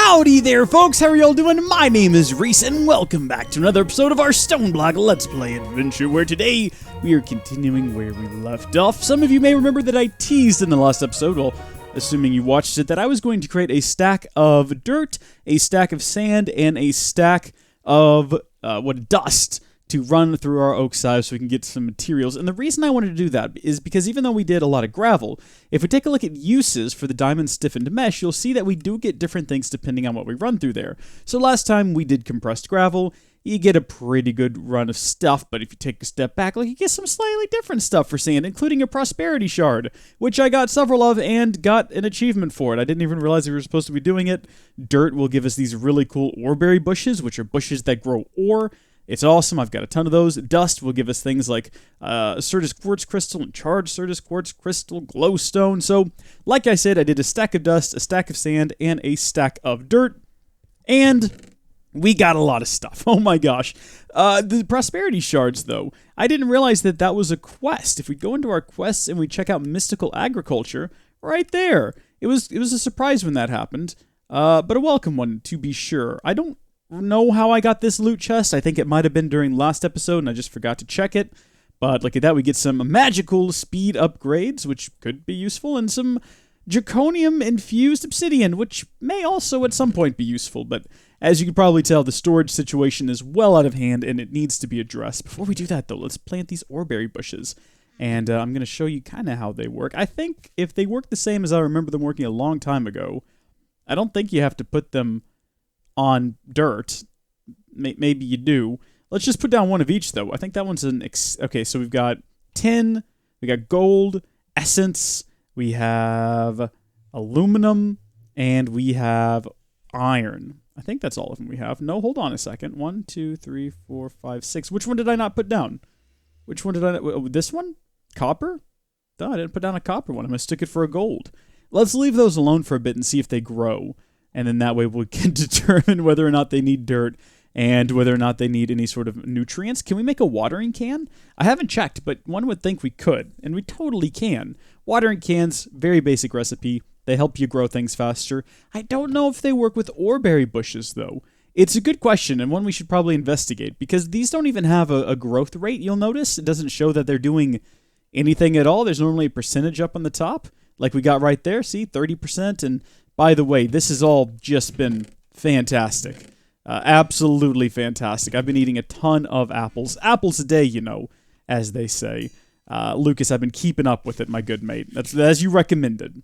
Howdy there, folks! How are y'all doing? My name is Rees, and welcome back to another episode of our StoneBlock Let's Play adventure, where today we are continuing where we left off. Some of you may remember that I teased in the last episode, well, assuming you watched it, that I was going to create a stack of dirt, a stack of sand, and a stack of, dust to run through our oak size so we can get some materials. And the reason I wanted to do that is because even though we did a lot of gravel, if we take a look at uses for the diamond stiffened mesh, you'll see that we do get different things depending on what we run through there. So last time we did compressed gravel, you get a pretty good run of stuff, but if you take a step back, you get some slightly different stuff for sand, including a prosperity shard, which I got several of and got an achievement for it. I didn't even realize we were supposed to be doing it. Dirt will give us these really cool oreberry bushes, which are bushes that grow ore. It's awesome. I've got a ton of those. Dust will give us things like Certus Quartz Crystal and Charged Certus Quartz Crystal, Glowstone. So, like I said, I did a stack of dust, a stack of sand, and a stack of dirt. And we got a lot of stuff. Oh my gosh. The prosperity shards, though, I didn't realize that that was a quest. If we go into our quests and we check out mystical agriculture, right there. It was a surprise when that happened, but a welcome one, to be sure. I don't know how I got this loot chest. I think it might have been during last episode and I just forgot to check it. But look at that, we get some magical speed upgrades, which could be useful, and some draconium infused obsidian, which may also at some point be useful. But as you can probably tell, the storage situation is well out of hand and it needs to be addressed. Before we do that though, let's plant these oreberry bushes. And I'm going to show you kind of how they work. I think if they work the same as I remember them working a long time ago, I don't think you have to put them on dirt. Maybe you do. Let's just put down one of each, though. I think that one's an... Okay, so we've got tin, we got gold, essence, we have aluminum, and we have iron. I think that's all of them we have. No, hold on a second. 1, 2, 3, 4, 5, 6. Which one did I not put down? Which one did I not... Oh, this one? Copper? No, I didn't put down a copper one. I'm going to stick it for a gold. Let's leave those alone for a bit and see if they grow. And then that way we can determine whether or not they need dirt and whether or not they need any sort of nutrients. Can we make a watering can? I haven't checked, but one would think we could, and we totally can. Watering cans, very basic recipe. They help you grow things faster. I don't know if they work with oreberry bushes, though. It's a good question, and one we should probably investigate, because these don't even have a growth rate, you'll notice. It doesn't show that they're doing anything at all. There's normally a percentage up on the top, like we got right there. See, 30%, and by the way, this has all just been fantastic. Absolutely fantastic. I've been eating a ton of apples. Apples a day, you know, as they say. Lucas, I've been keeping up with it, my good mate. That's as you recommended.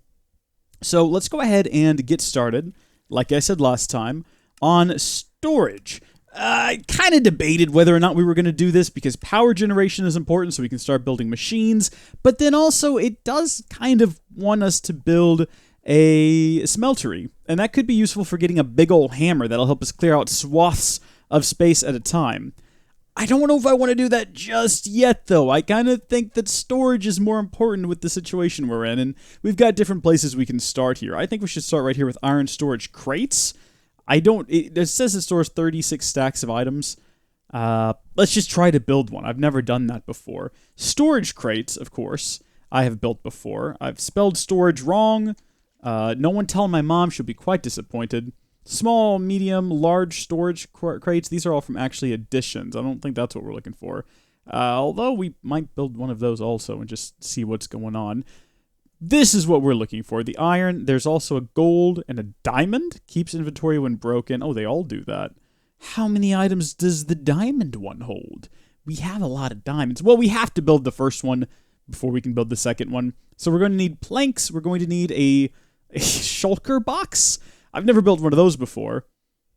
So let's go ahead and get started, like I said last time, on storage. I kind of debated whether or not we were going to do this because power generation is important so we can start building machines, but then also it does kind of want us to build a smeltery, and that could be useful for getting a big old hammer that'll help us clear out swaths of space at a time. I don't know if I want to do that just yet, though. I kind of think that storage is more important with the situation we're in, and we've got different places we can start here. I think we should start right here with iron storage crates. It says it stores 36 stacks of items. Let's just try to build one. I've never done that before. Storage crates, of course, I have built before. I've spelled storage wrong. No one tell my mom, she'll be quite disappointed. Small, medium, large storage crates, these are all from actually additions. I don't think that's what we're looking for. Although we might build one of those also and just see what's going on. This is what we're looking for. The iron, there's also a gold and a diamond. Keeps inventory when broken. Oh, they all do that. How many items does the diamond one hold? We have a lot of diamonds. Well, we have to build the first one before we can build the second one. So we're going to need planks. We're going to need a shulker box. I've never built one of those before.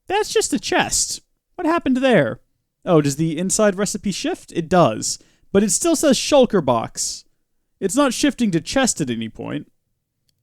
That's just a chest. What happened there? Oh, does the inside recipe shift? It does. But it still says shulker box. It's not shifting to chest at any point.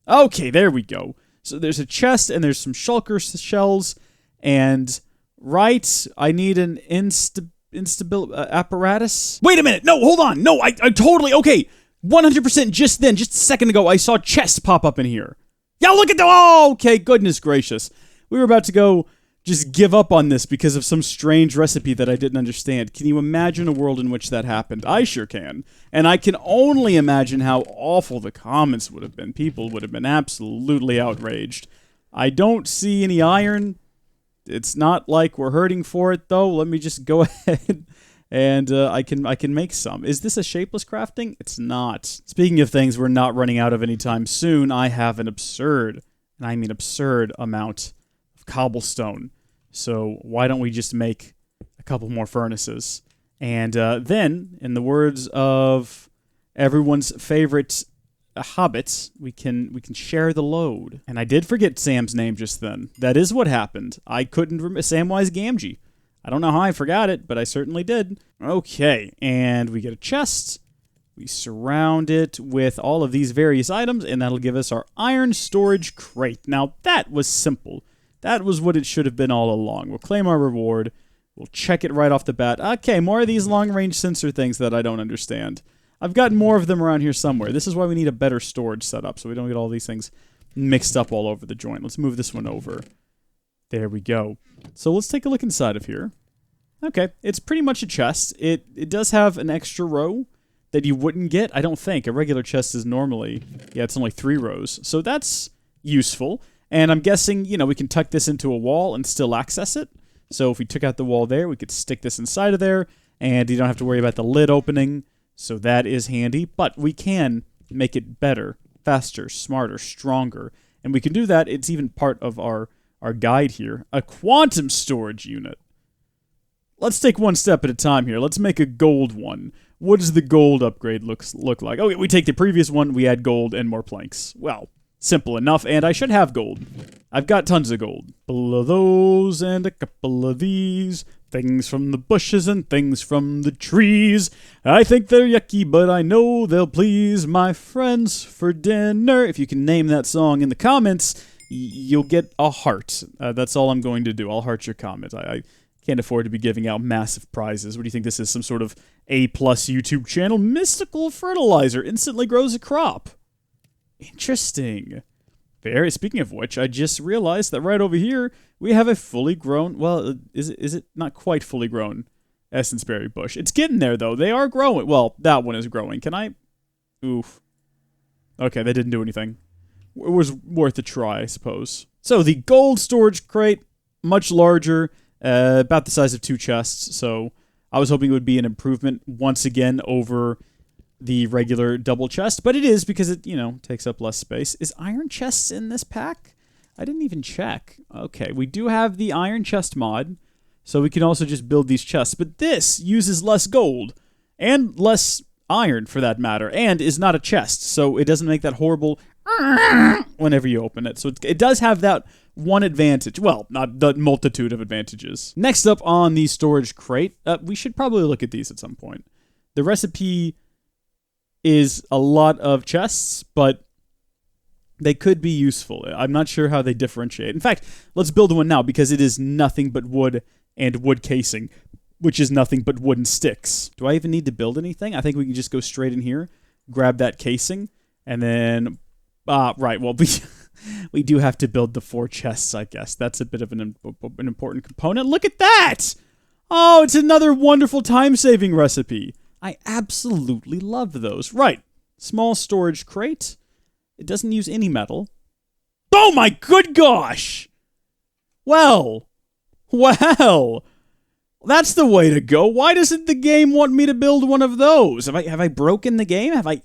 Okay, there we go. So there's a chest and there's some shulker shells. And, right, I need an instability apparatus. Wait a minute. No, hold on. No, I totally... Okay, 100% just then, just a second ago, I saw chests pop up in here. Yeah, look at the... Oh, okay, goodness gracious. We were about to go just give up on this because of some strange recipe that I didn't understand. Can you imagine a world in which that happened? I sure can. And I can only imagine how awful the comments would have been. People would have been absolutely outraged. I don't see any iron. It's not like we're hurting for it, though. Let me just go ahead and I can make some. Is this a shapeless crafting? It's not. Speaking of things we're not running out of anytime soon, I have an absurd, and I mean absurd, amount of cobblestone. So why don't we just make a couple more furnaces? And then, in the words of everyone's favorite hobbits, we can share the load. And I did forget Sam's name just then. That is what happened. I couldn't remember Samwise Gamgee. I don't know how I forgot it, but I certainly did. Okay, and we get a chest. We surround it with all of these various items, and that'll give us our iron storage crate. Now, that was simple. That was what it should have been all along. We'll claim our reward. We'll check it right off the bat. Okay, more of these long-range sensor things that I don't understand. I've got more of them around here somewhere. This is why we need a better storage setup, so we don't get all these things mixed up all over the joint. Let's move this one over. There we go. So let's take a look inside of here. Okay, it's pretty much a chest. It does have an extra row that you wouldn't get, I don't think. A regular chest is normally, yeah, it's only 3 rows. So that's useful. And I'm guessing, you know, we can tuck this into a wall and still access it. So if we took out the wall there, we could stick this inside of there, and you don't have to worry about the lid opening. So that is handy, but we can make it better, faster, smarter, stronger. And we can do that. It's even part of our guide here. A quantum storage unit. Let's take one step at a time here. Let's make a gold one. What does the gold upgrade look like? Okay, we take the previous one, we add gold and more planks. Well, simple enough, and I should have gold. I've got tons of gold. A couple of those and a couple of these. Things from the bushes and things from the trees. I think they're yucky, but I know they'll please my friends for dinner. If you can name that song in the comments, you'll get a heart. That's all I'm going to do. I'll heart your comment. I can't afford to be giving out massive prizes. What do you think this is? Some sort of A+ YouTube channel? Mystical fertilizer instantly grows a crop. Interesting. Very. Speaking of which, I just realized that right over here, we have a fully grown, well, is it not quite fully grown essence berry bush? It's getting there, though. They are growing. Well, that one is growing. Can I? Oof. Okay, that didn't do anything. It was worth a try, I suppose. So, the gold storage crate, much larger, about the size of 2 chests. So, I was hoping it would be an improvement once again over the regular double chest, but it is because it, you know, takes up less space. Is iron chests in this pack? I didn't even check. Okay, we do have the iron chest mod, so we can also just build these chests, but this uses less gold, and less iron for that matter, and is not a chest, so it doesn't make that horrible whenever you open it. So it does have that one advantage. Well, not the multitude of advantages. Next up on the storage crate, we should probably look at these at some point. The recipe is a lot of chests, but they could be useful. I'm not sure how they differentiate. In fact, let's build one now because it is nothing but wood and wood casing, which is nothing but wooden sticks. Do I even need to build anything? I think we can just go straight in here, grab that casing, and then... right, well, we do have to build the 4 chests, I guess. That's a bit of an important component. Look at that! Oh, it's another wonderful time-saving recipe. I absolutely love those. Right. Small storage crate. It doesn't use any metal. Oh my good gosh! Well. That's the way to go. Why doesn't the game want me to build one of those? Have I broken the game? Have I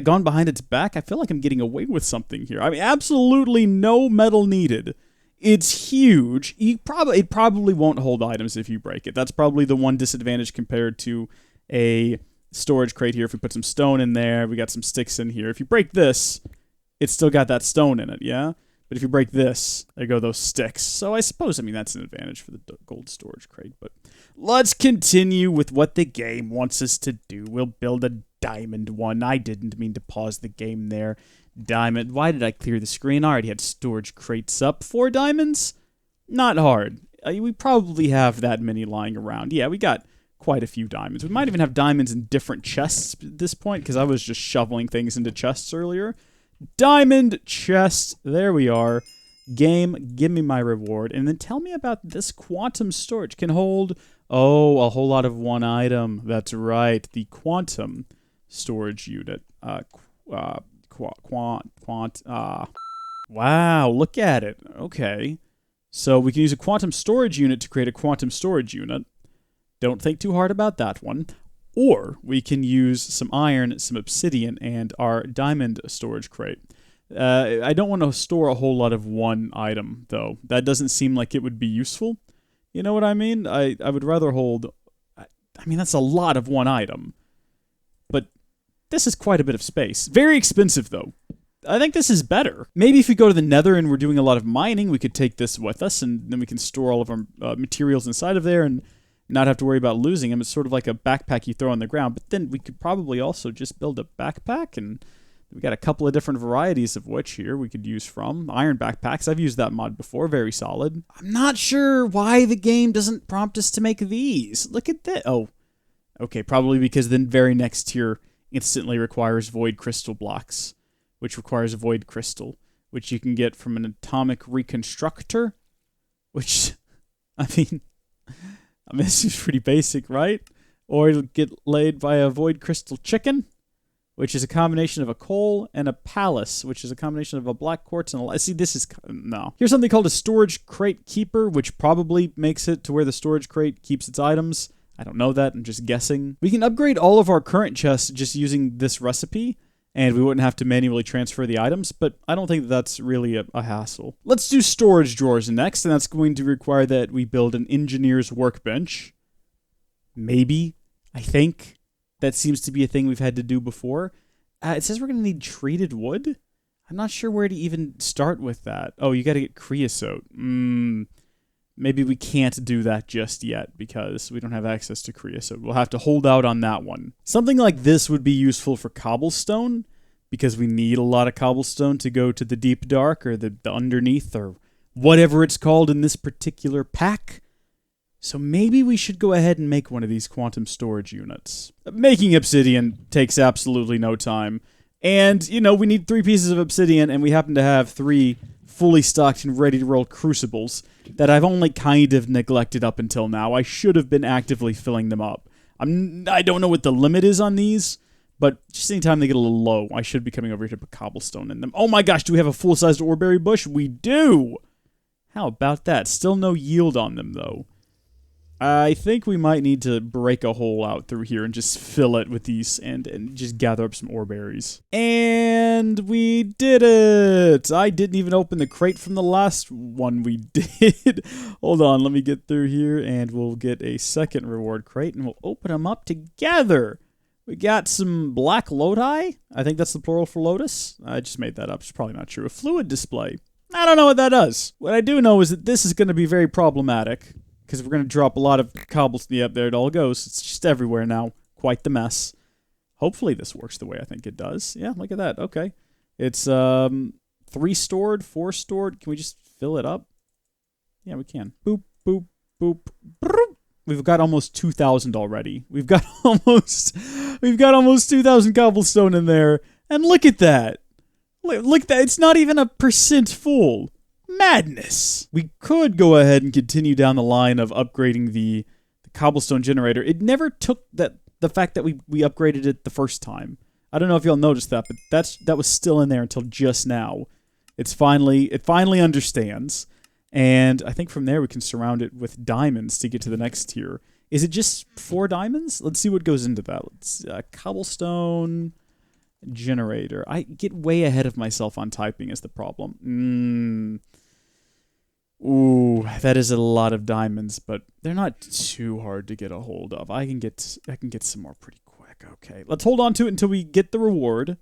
gone behind its back? I feel like I'm getting away with something here. I mean, absolutely no metal needed. It's huge. It probably won't hold items if you break it. That's probably the one disadvantage compared to a storage crate here. If we put some stone in there, we got some sticks in here. If you break this, it's still got that stone in it, yeah? But if you break this, there go those sticks. So I suppose, that's an advantage for the gold storage crate. But let's continue with what the game wants us to do. We'll build a diamond one. I didn't mean to pause the game there. Diamond. Why did I clear the screen? I already had storage crates up. 4 diamonds? Not hard. We probably have that many lying around. Yeah, we got quite a few diamonds. We might even have diamonds in different chests at this point, because I was just shoveling things into chests earlier. Diamond chest. There we are. Game, give me my reward. And then tell me about this quantum storage. Can hold, a whole lot of one item. That's right. The quantum storage unit. Wow, look at it. Okay. So we can use a quantum storage unit to create a quantum storage unit. Don't think too hard about that one. Or we can use some iron, some obsidian, and our diamond storage crate. I don't want to store a whole lot of one item, though. That doesn't seem like it would be useful. You know what I mean? I would rather hold... I mean, that's a lot of one item. But this is quite a bit of space. Very expensive, though. I think this is better. Maybe if we go to the Nether and we're doing a lot of mining, we could take this with us, and then we can store all of our materials inside of there and not have to worry about losing them. It's sort of like a backpack you throw on the ground. But then we could probably also just build a backpack, and we got a couple of different varieties of which here we could use from. Iron backpacks, I've used that mod before, very solid. I'm not sure why the game doesn't prompt us to make these. Look at that. Oh, okay, probably because the very next tier instantly requires void crystal blocks, which requires a void crystal, which you can get from an atomic reconstructor, which, I mean, this is pretty basic, right? Or it'll get laid by a void crystal chicken, which is a combination of a coal and a palace, which is a combination of a black quartz and a... See, this is... No. Here's something called a storage crate keeper, which probably makes it to where the storage crate keeps its items. I don't know that, I'm just guessing. We can upgrade all of our current chests just using this recipe, and we wouldn't have to manually transfer the items, but I don't think that's really a hassle. Let's do storage drawers next, and that's going to require that we build an engineer's workbench. Maybe. I think. That seems to be a thing we've had to do before. It says we're going to need treated wood. I'm not sure where to even start with that. Oh, you got to get creosote. Maybe we can't do that just yet because we don't have access to creosote. We'll have to hold out on that one. Something like this would be useful for cobblestone because we need a lot of cobblestone to go to the deep dark or the underneath or whatever it's called in this particular pack. So maybe we should go ahead and make one of these quantum storage units. Making obsidian takes absolutely no time. And, you know, we need 3 pieces of obsidian, and we happen to have 3 fully stocked and ready to roll crucibles that I've only kind of neglected up until now. I should have been actively filling them up. I don't know what the limit is on these, but just anytime they get a little low, I should be coming over here to put cobblestone in them. Oh my gosh, do we have a full-sized oreberry bush? We do! How about that? Still no yield on them, though. I think we might need to break a hole out through here and just fill it with these and just gather up some ore berries. And we did it! I didn't even open the crate from the last one we did. Hold on, let me get through here and we'll get a second reward crate and we'll open them up together. We got some black lodi. I think that's the plural for lotus. I just made that up. It's probably not true. A fluid display. I don't know what that does. What I do know is that this is going to be very problematic. Because we're going to drop a lot of cobblestone. Yep, there it all goes. It's just everywhere now. Quite the mess. Hopefully this works the way I think it does. Yeah, look at that. Okay. It's 3 stored, 4 stored. Can we just fill it up? Yeah, we can. Boop, boop, boop. Broop. We've got almost 2,000 already. We've got almost 2,000 cobblestone in there. And look at that. Look at that. It's not even a % full. Madness. We could go ahead and continue down the line of upgrading the cobblestone generator. It never took the fact that we upgraded it the first time. I don't know if y'all noticed that, but that was still in there until just now. It finally understands. And I think from there we can surround it with diamonds to get to the next tier. Is it just 4 diamonds? Let's see what goes into that. Let's cobblestone generator. I get way ahead of myself on typing is the problem. Ooh, that is a lot of diamonds, but they're not too hard to get a hold of. I can get some more pretty quick. Okay, let's hold on to it until we get the reward.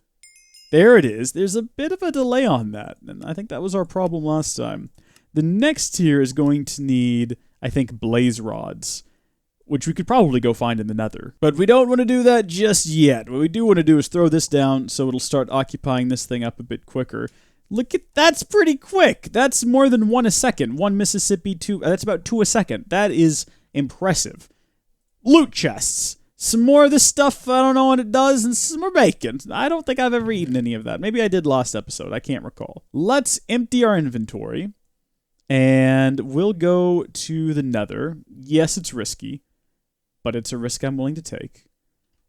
There it is. There's a bit of a delay on that, and I think that was our problem last time. The next tier is going to need, I think, blaze rods, which we could probably go find in the Nether. But we don't want to do that just yet. What we do want to do is throw this down so it'll start occupying this thing up a bit quicker. Look at, that's pretty quick. That's more than 1 a second. 1 Mississippi, 2, that's about 2 a second. That is impressive. Loot chests. Some more of this stuff, I don't know what it does, and some more bacon. I don't think I've ever eaten any of that. Maybe I did last episode, I can't recall. Let's empty our inventory, and we'll go to the Nether. Yes, it's risky, but it's a risk I'm willing to take.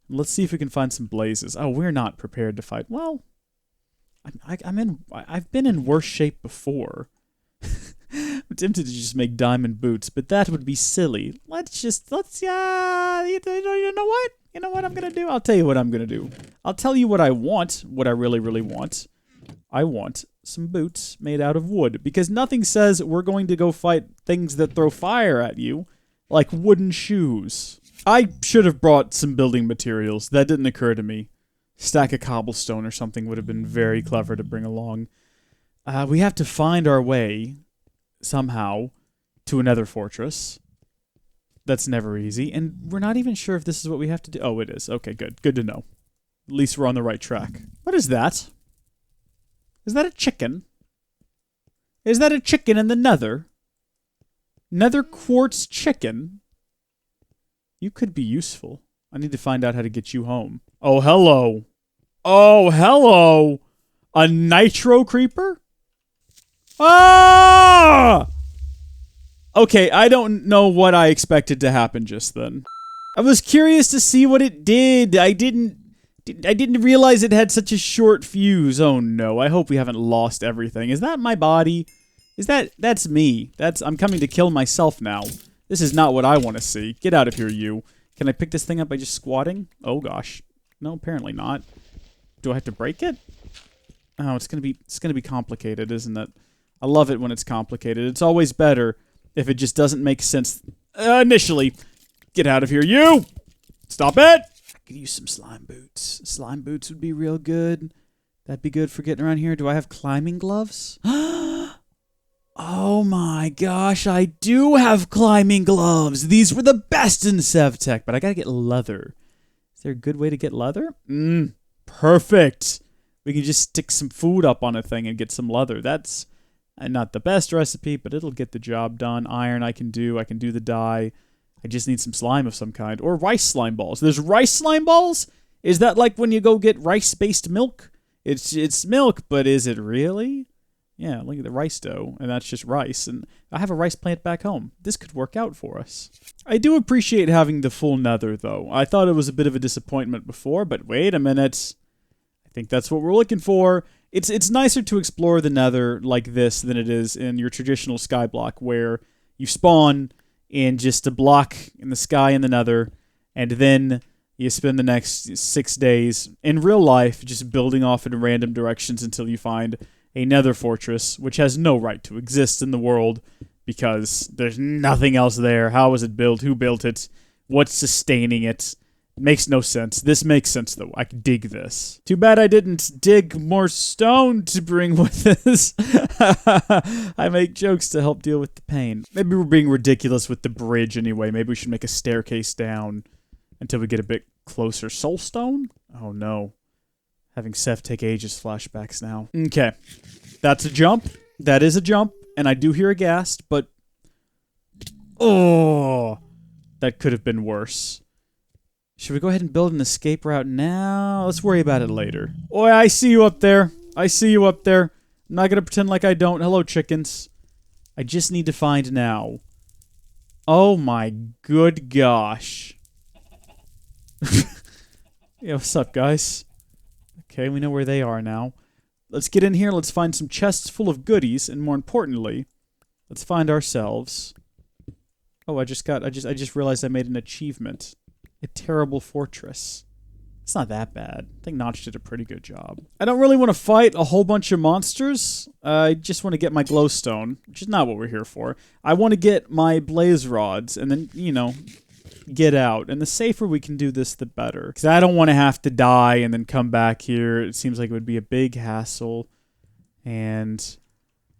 Let's see if we can find some blazes. Oh, we're not prepared to fight. Well, I've been in worse shape before. I'm tempted to just make diamond boots, but that would be silly. Yeah, you know what? You know what I'm gonna do? I'll tell you what I'm gonna do. I'll tell you what I want, what I really, really want. I want some boots made out of wood, because nothing says we're going to go fight things that throw fire at you, like wooden shoes. I should have brought some building materials. That didn't occur to me. Stack of cobblestone or something would have been very clever to bring along. We have to find our way, somehow, to another fortress. That's never easy, and we're not even sure if this is what we have to do. Oh, it is. Okay, good. Good to know. At least we're on the right track. What is that? Is that a chicken? Is that a chicken in the nether? Nether quartz chicken? You could be useful. I need to find out how to get you home. Oh, hello. Oh, hello. A nitro creeper? Ah! Okay, I don't know what I expected to happen just then. I was curious to see what it did. I didn't realize it had such a short fuse. Oh no, I hope we haven't lost everything. Is that my body? That's me. I'm coming to kill myself now. This is not what I want to see. Get out of here, you. Can I pick this thing up by just squatting? Oh gosh. No, apparently not. Do I have to break it? Oh, it's gonna be complicated, isn't it? I love it when it's complicated. It's always better if it just doesn't make sense initially. Get out of here, you! Stop it! I could use some slime boots. Slime boots would be real good. That'd be good for getting around here. Do I have climbing gloves? Oh my gosh, I do have climbing gloves. These were the best in SevTech, but I gotta get leather. Is there a good way to get leather? Perfect. We can just stick some food up on a thing and get some leather. That's not the best recipe, but it'll get the job done. Iron I can do the dye. I just need some slime of some kind. Or rice slime balls. There's rice slime balls? Is that like when you go get rice-based milk? It's milk, but is it really? Yeah, look at the rice dough, and that's just rice. And I have a rice plant back home. This could work out for us. I do appreciate having the full nether, though. I thought it was a bit of a disappointment before, but wait a minute. I think that's what we're looking for. It's nicer to explore the nether like this than it is in your traditional skyblock, where you spawn in just a block in the sky in the nether, and then you spend the next 6 days in real life just building off in random directions until you find a nether fortress, which has no right to exist in the world because there's nothing else there. How was it built? Who built it? What's sustaining it? Makes no sense. This makes sense, though. I can dig this. Too bad I didn't dig more stone to bring with this. I make jokes to help deal with the pain. Maybe we're being ridiculous with the bridge anyway. Maybe we should make a staircase down until we get a bit closer. Soulstone? Oh, no. Having Seth take ages flashbacks now. Okay. That's a jump. That is a jump. And I do hear a ghast, but... Oh! That could have been worse. Should we go ahead and build an escape route now? Let's worry about it later. Oh, I see you up there. I see you up there. I'm not gonna pretend like I don't. Hello, chickens. I just need to find now. Oh my good gosh. Yeah, what's up, guys? Okay, we know where they are now. Let's get in here. Let's find some chests full of goodies, and more importantly, let's find ourselves. Oh, I just realized I made an achievement. A terrible fortress. It's not that bad. I think Notch did a pretty good job. I don't really want to fight a whole bunch of monsters. I just want to get my glowstone, which is not what we're here for. I want to get my blaze rods, and then, you know, get out. And the safer we can do this, the better. Because I don't want to have to die and then come back here. It seems like it would be a big hassle. And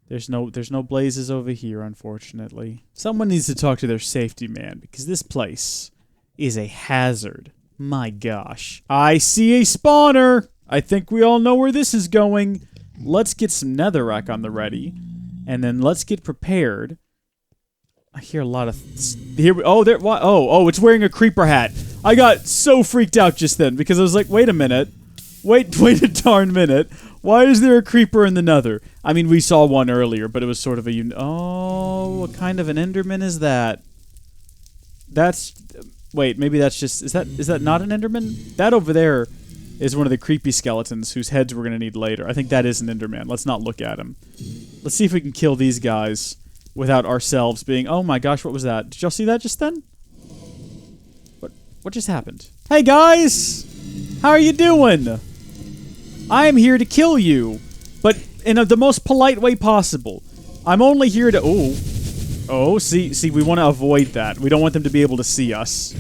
there's no blazes over here, unfortunately. Someone needs to talk to their safety man, because this place is a hazard. My gosh. I see a spawner! I think we all know where this is going. Let's get some netherrack on the ready. And then let's get prepared. I hear a lot of... Oh, it's wearing a creeper hat. I got so freaked out just then, because I was like, wait a minute. Wait a darn minute. Why is there a creeper in the nether? I mean, we saw one earlier, but it was sort of a... Oh, what kind of an enderman is that? That's... Wait, maybe that's just... Is that not an enderman? That over there is one of the creepy skeletons whose heads we're going to need later. I think that is an Enderman. Let's not look at him. Let's see if we can kill these guys without ourselves being... Oh my gosh, what was that? Did y'all see that just then? What just happened? Hey guys! How are you doing? I am here to kill you, but in the most polite way possible. I'm only here to... Oh, see, we want to avoid that. We don't want them to be able to see us.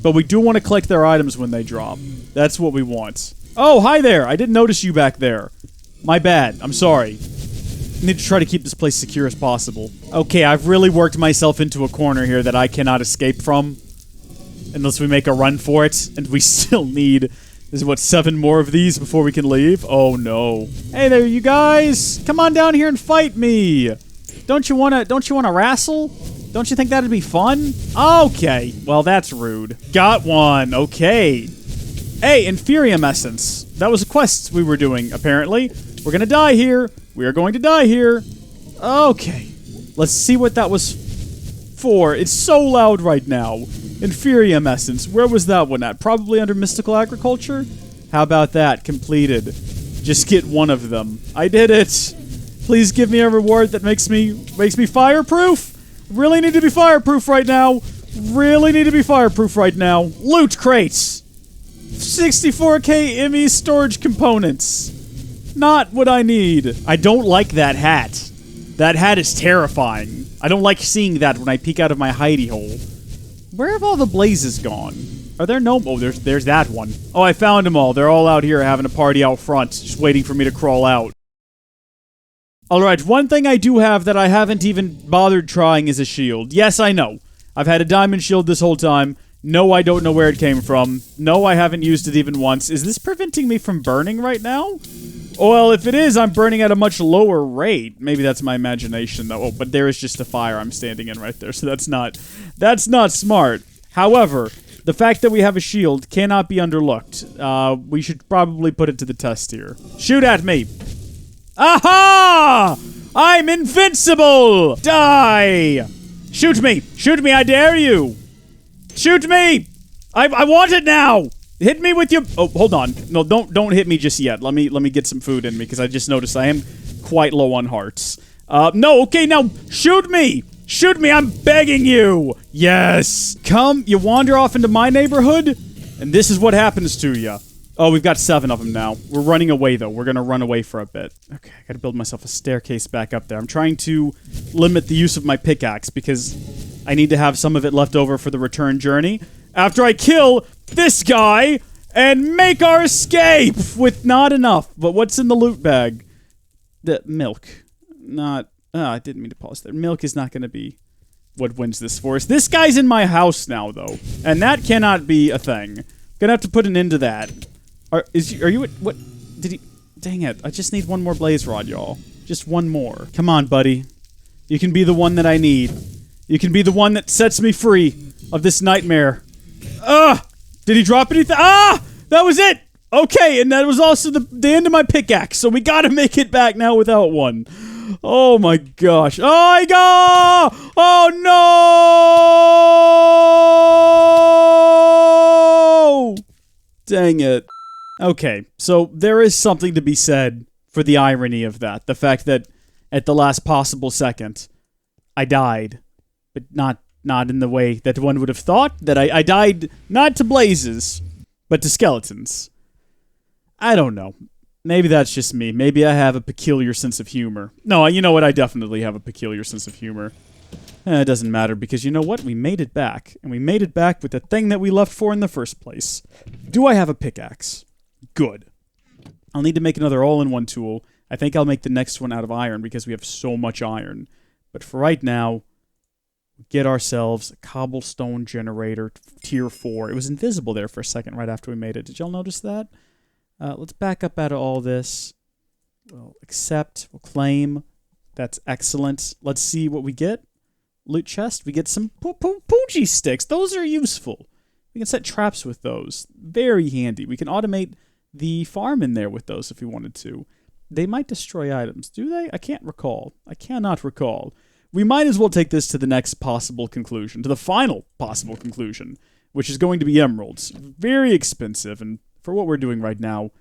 But we do want to collect their items when they drop. That's what we want. Oh, hi there! I didn't notice you back there. My bad. I'm sorry. I need to try to keep this place secure as possible. Okay, I've really worked myself into a corner here that I cannot escape from. Unless we make a run for it. And we still need... There's what, 7 more of these before we can leave? Oh no. Hey there, you guys! Come on down here and fight me! Don't you wanna wrestle? Don't you think that'd be fun? Okay. Well, that's rude. Got one. Okay. Hey, Inferium Essence. That was a quest we were doing, apparently. We're gonna die here. We are going to die here. Okay. Let's see what that was for. It's so loud right now. Inferium Essence. Where was that one at? Probably under Mystical Agriculture? How about that? Completed. Just get one of them. I did it. Please give me a reward that makes me fireproof. Really need to be fireproof right now. Really need to be fireproof right now. Loot crates. 64k ME storage components. Not what I need. I don't like that hat. That hat is terrifying. I don't like seeing that when I peek out of my hidey hole. Where have all the blazes gone? Are there no... Oh, there's that one. Oh, I found them all. They're all out here having a party out front, just waiting for me to crawl out. Alright, one thing I do have that I haven't even bothered trying is a shield. Yes, I know. I've had a diamond shield this whole time. No, I don't know where it came from. No, I haven't used it even once. Is this preventing me from burning right now? Well, if it is, I'm burning at a much lower rate. Maybe that's my imagination, though. Oh, but there is just a fire I'm standing in right there, so that's not smart. However, the fact that we have a shield cannot be underlooked. We should probably put it to the test here. Shoot at me! Aha! I'm invincible! Die! Shoot me! Shoot me, I dare you! Shoot me! I want it now! Hit me with your... Oh, hold on. No, don't hit me just yet. Let me get some food in me, because I just noticed I am quite low on hearts. No, okay, now, shoot me! Shoot me, I'm begging you! Yes! Come, you wander off into my neighborhood, and this is what happens to you. Oh, we've got 7 of them now. We're running away, though. We're gonna run away for a bit. Okay, I gotta build myself a staircase back up there. I'm trying to limit the use of my pickaxe, because I need to have some of it left over for the return journey. After I kill this guy and make our escape with not enough. But what's in the loot bag? The milk. Not... I didn't mean to pause there. Milk is not gonna be what wins this for us. This guy's in my house now, though. And that cannot be a thing. Gonna have to put an end to that. Are you at... What? Did he... Dang it. I just need one more blaze rod, y'all. Just one more. Come on, buddy. You can be the one that I need. You can be the one that sets me free of this nightmare. Did he drop anything? That was it! Okay, and that was also the end of my pickaxe, so we gotta make it back now without one. Oh my gosh. Oh, oh no! Dang it. Okay, so there is something to be said for the irony of that. The fact that at the last possible second, I died. But not in the way that one would have thought. That I died not to blazes, but to skeletons. I don't know. Maybe that's just me. Maybe I have a peculiar sense of humor. No, you know what? I definitely have a peculiar sense of humor. It doesn't matter, because you know what? We made it back. And we made it back with the thing that we left for in the first place. Do I have a pickaxe? Good. I'll need to make another all-in-one tool. I think I'll make the next one out of iron, because we have so much iron. But for right now, get ourselves a cobblestone generator, tier 4. It was invisible there for a second right after we made it. Did y'all notice that? Let's back up out of all this. We'll accept. We'll claim. That's excellent. Let's see what we get. Loot chest. We get some Poochie sticks. Those are useful. We can set traps with those. Very handy. We can automate the farm in there with those if we wanted to. They might destroy items. Do they? I can't recall. I cannot recall. We might as well take this to the next possible conclusion. To the final possible conclusion. Which is going to be emeralds. Very expensive and for what we're doing right now,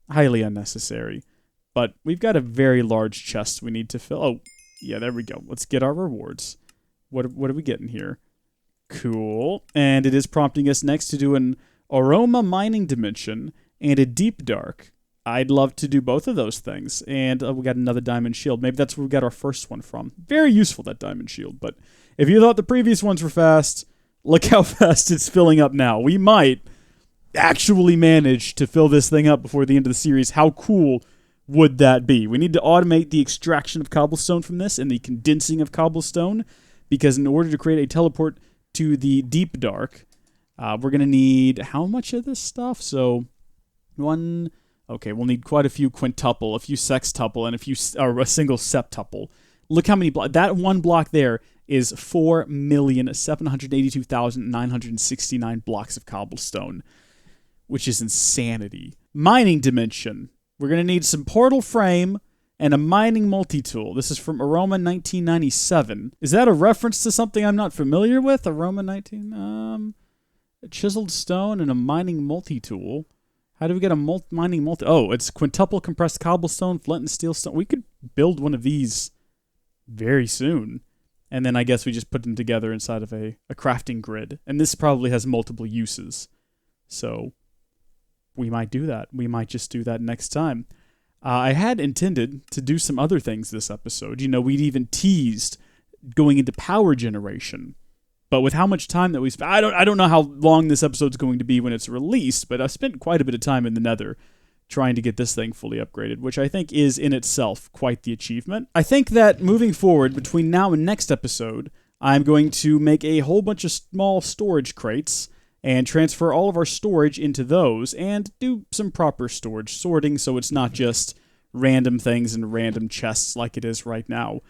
highly unnecessary. But we've got a very large chest we need to fill. Oh, yeah, there we go. Let's get our rewards. What are we getting here? Cool. And it is prompting us next to do an aroma mining dimension and a deep dark. I'd love to do both of those things. And we got another diamond shield. Maybe that's where we got our first one from. Very useful, that diamond shield. But if you thought the previous ones were fast, look how fast it's filling up now. We might actually manage to fill this thing up before the end of the series. How cool would that be? We need to automate the extraction of cobblestone from this and the condensing of cobblestone, because in order to create a teleport to the deep dark, we're going to need how much of this stuff? So, okay, we'll need quite a few quintuple, a few sextuple, and a single septuple. Look how many blocks. That one block there is 4,782,969 blocks of cobblestone, which is insanity. Mining dimension. We're going to need some portal frame and a mining multi-tool. This is from Aroma 1997. Is that a reference to something I'm not familiar with? Aroma 19... a chiseled stone and a mining multi-tool. How do we get a mining multi... Oh, it's quintuple compressed cobblestone, flint and steel stone. We could build one of these very soon. And then I guess we just put them together inside of a crafting grid. And this probably has multiple uses. So we might do that. We might just do that next time. I had intended to do some other things this episode. You know, we'd even teased going into power generation. But with how much time that we spent, I don't know how long this episode's going to be when it's released, but I spent quite a bit of time in the Nether trying to get this thing fully upgraded, which I think is in itself quite the achievement. I think that moving forward between now and next episode, I'm going to make a whole bunch of small storage crates and transfer all of our storage into those and do some proper storage sorting so it's not just random things in random chests like it is right now.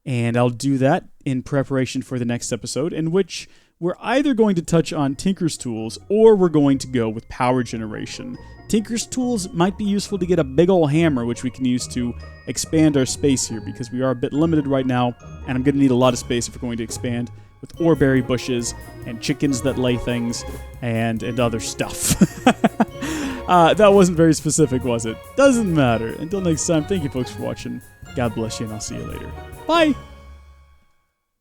And I'll do that in preparation for the next episode, in which we're either going to touch on Tinker's Tools or we're going to go with power generation. Tinker's Tools might be useful to get a big ol' hammer, which we can use to expand our space here, because we are a bit limited right now, and I'm going to need a lot of space if we're going to expand, with oreberry bushes and chickens that lay things and other stuff. That wasn't very specific, was it? Doesn't matter. Until next time, thank you folks for watching. God bless you, and I'll see you later. Bye!